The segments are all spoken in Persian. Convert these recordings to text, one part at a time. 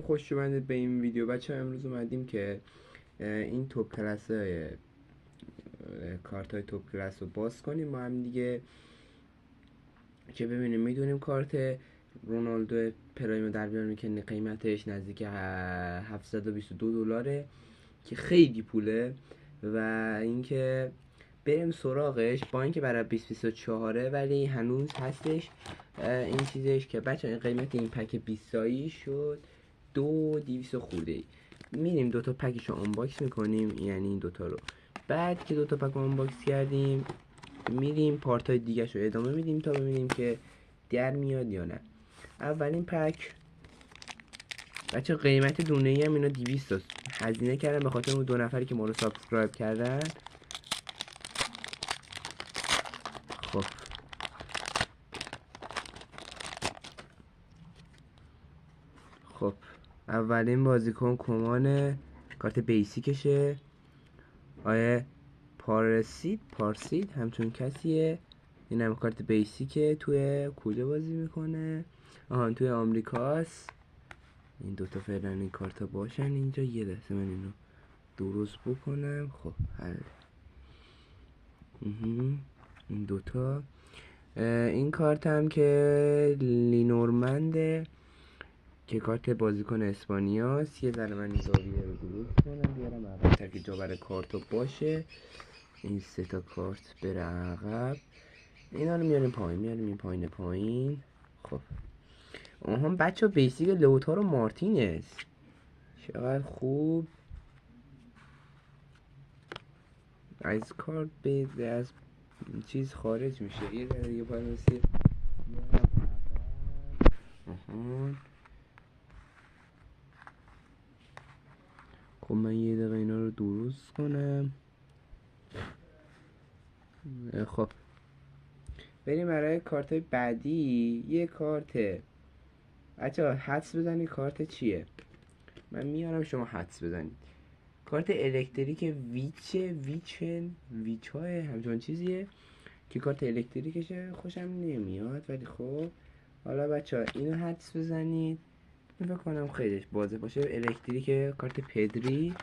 خوش اومدید به این ویدیو بچه. امروز اومدیم که این توپ کلاس های کارت های توپ کلاس رو باز کنیم با هم دیگه که ببینیم. میدونیم کارت رونالدو پرایم در بیاریم که قیمتش نزدیک $722 که خیلی پوله و اینکه بریم سراغش با اینکه برای 2024 ولی هنوز هستش این چیزش که بچه این قیمت این پک 20 تایی شد 2200 خورده ای. میریم دوتا پکش رو آنباکس میکنیم، یعنی این دوتا رو. بعد که دوتا پک رو آنباکس کردیم میریم پارت های دیگه رو ادامه میدیم تا ببینیم که در میاد یا نه. اولین پک بچه قیمت دونه ای هم اینا 200 است. هزینه کردم به خاطر اون 2 نفری که ما رو سابسکرایب کردن. خب خب اولین بازیکن کمان کارت بیسیکشه، آیه پارسید همچون کسیه. این هم کارت بیسیکه. توی کجا بازی میکنه؟ توی آمریکاست. این دوتا فعلا این کارتا باشن اینجا. یه دسته من اینو درست بکنم. خب حل. این دوتا. این کارت هم که لینورمنده که کارت بازیکن اسپانیاست. یه ذره من این زاویه رو درست کنم بیارم عقب که جا برای کارتو باشه. این سه تا کارت بره عقب. اینا رو میاریم پایین، میاریم این پایین. خب هم بچه بیسیک لوتارو مارتینز چقدر خوب. از کارت به از چیز خارج میشه. یه ذره دیگه باید مثل خب من یه دقیقه اینا رو درست کنم. خب بریم برای کارت بعدی. یه کارت بچه حدس بزنید کارت چیه. من میارم شما حدس بزنید. کارت الکتریک ویچای همچون چیزیه که کارت الکتریکشه. خوشم نمیاد ولی خب حالا بچه ها اینو حدس بزنید. این فکر کنم خیلیش بازه باشه. الکتریک کارت پدری.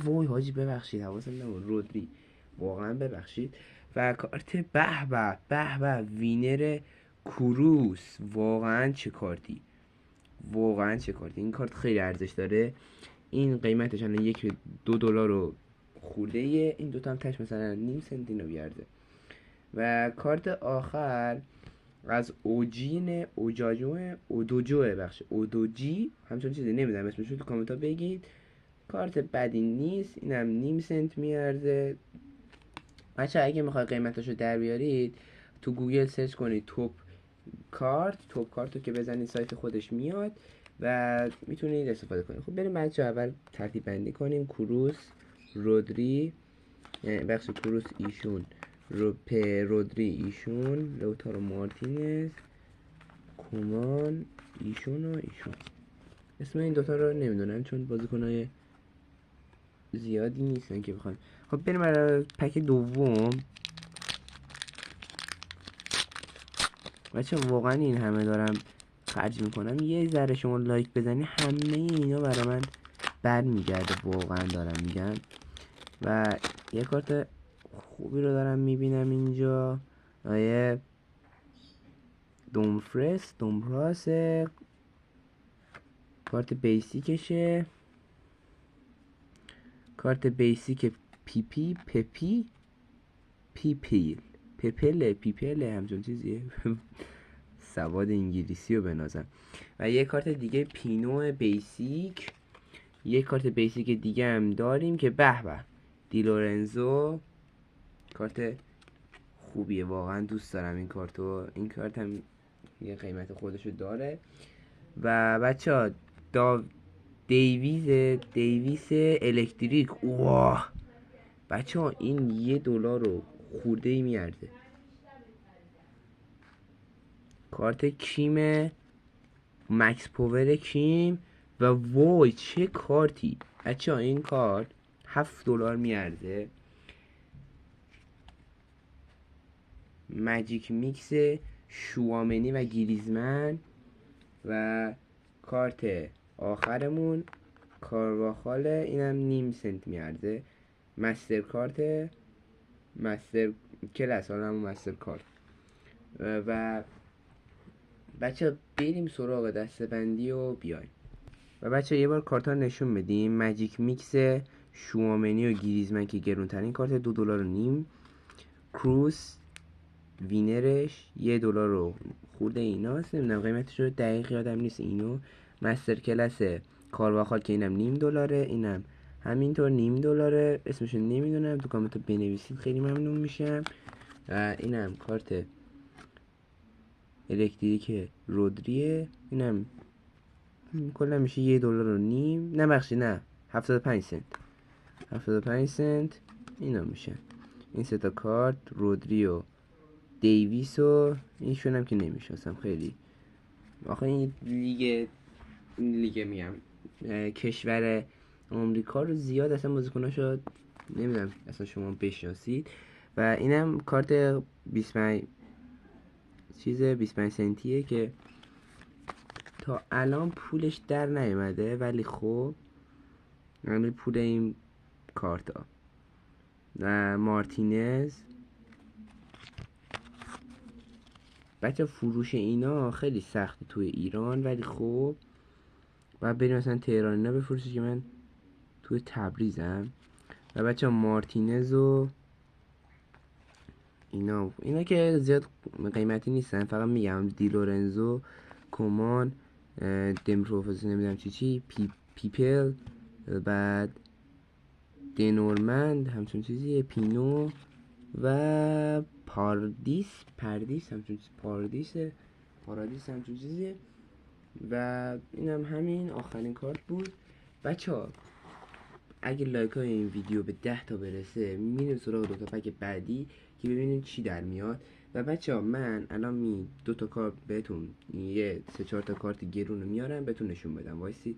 وای حاجی ببخشید حواسم نبود. رودری واقعا ببخشید. و کارت به وینر کروس. واقعا چه کارتی. این کارت خیلی ارزش داره. این قیمتش الان $1-2 رو خورده ایه. این دوتا هم تاش مثلا نیم سنت اینو بیارزه. و کارت آخر از اودوجی همچون چیزی نمیدونم اسمشو، تو کامنت ها بگید. کارت بدی نیست. اینم نیم سنت میارزه. بچه اگه میخوای قیمتاشو در بیارید تو گوگل سرچ کنید توپ کارت رو که بزنید سایت خودش میاد و میتونید استفاده کنید. خب بریم بچه اول ترتیب بندی کنیم. کروس، رودری، کروس ایشون، رودری ایشون، لوتارو مارتینز، کومان ایشون و ایشون. اسم این دوتا رو نمیدونم چون بازیکنای زیادی نیستن که بخوایم. خب بریم برای پک دوم. بچه واقعا این همه دارم خرج میکنم. یه ذره شما لایک بزنی همه اینا برای من برمیگرده. واقعا دارم میگم. و یه کارت خوبی رو دارم میبینم اینجا. آیه دومفراس کارت بیسیکشه. کارت بیسیک پیپل همچون چیزیه. سواد انگلیسی رو بنازم. و یه کارت دیگه پینو بیسیک. یه کارت بیسیک دیگه هم داریم که به دیلورنزو. کارت خوبیه واقعا دوست دارم این کارتو. این کارت هم یه قیمت خودشو داره. و بچه ها دیویس الکتریک. واه بچه ها این $1 رو خورده ای میارزه. کارت کیم مکس پاور کیم. و وای چه کارتی بچه ها. این کارت $7 میارزه. ماجیک میکس شوامنی و گریزمن. و کارت آخرمون کارواخاله، اینم نیم سنت میارزه. مستر کارت، مستر کلاس، حالا همون مستر کارت. و بچه بریم سراغ دستبندی و بیایم. و بچه یه بار کارت ها نشون بدیم. مجیک میکس شوامنی و گریزمن که گرونترین کارت $2.5. کروس وینرش $1 خورده ایناست، نمیدونم قیمتش رو دقیق یادم نیست اینو. مستر کلاس کارواخال که اینم $0.5، اینم همینطور $0.5. اسمشو نمیدونم، تو کامنت بنویسید خیلی ممنون میشم. اینم کارت الکتریک رودریه، اینم کلا میشه $1.5. نه بخشی نه 75 سنت، 75 سنت اینا میشن. این سه تا کارت رودری و دیویس و اینشون هم که نمیشناسم خیلی. آخه این لیگ میگم کشور آمریکا رو زیاد اصلا بازیکناشو نمیدونم اصلا شما بشناسید. و اینم کارت 25 سنتیه که تا الان پولش در نیومده، ولی خب همین پول این کارت ها. و مارتینز بچه فروش اینا خیلی سخته توی ایران، ولی خب باید بریم مثلا تهران اینا بفروشی که من توی تبریزم. و بچه مارتینز و اینا که زیاد قیمتی نیستن، فقط میگم دی لورنزو، کومان، دمپروفز، نمیدونم چی پیپل، بعد دنورمند همچون چیزیه، پینو و پارادیس همچون پارادیس همچون چیزیه. و اینم همین آخرین کارت بود. بچه ها اگه لایک های این ویدیو به 10 تا برسه میریم سراغ 2 تا پک بعدی که ببینیم چی در میاد. و بچه ها من الان 2 تا کارت بهتون، یه 3-4 تا کارت گرون رو میارم بهتون نشون بدم، وایسید.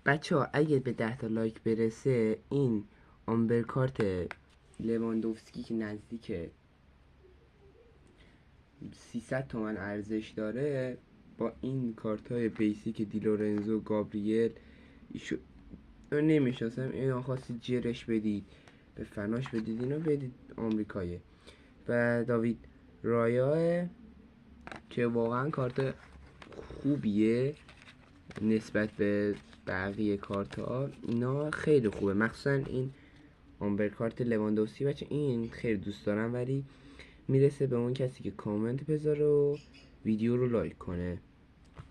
بچه ها اگه به 10 تا لایک برسه این آمبر کارت لواندوفسکی که نزدیک 300 تومن ارزش داره، با این کارت های بیسیک دی لورنزو، گابریل، ایشو نمیشناسم، اینا خواستی جرش بدید به فناش بدید، اینا بدید آمریکایه. و داوید رایا که واقعا کارت خوبیه نسبت به بقیه کارت ها، اینا خیلی خوبه، مخصوصا این آمبر کارت لواندوفسکی. بچه این خیلی دوست دارم، ولی میرسه به اون کسی که کامنت بذاره و ویدیو رو لایک کنه.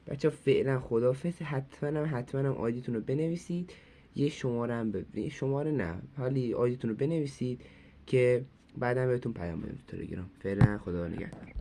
بچه فعلا خدافظ. حتما آیدیتون رو بنویسید، یه شماره هم شماره نه حالی آیدیتون رو بنویسید که بعدا بهتون پیام بدم تو تلگرام. فعلا خدا نگهدار.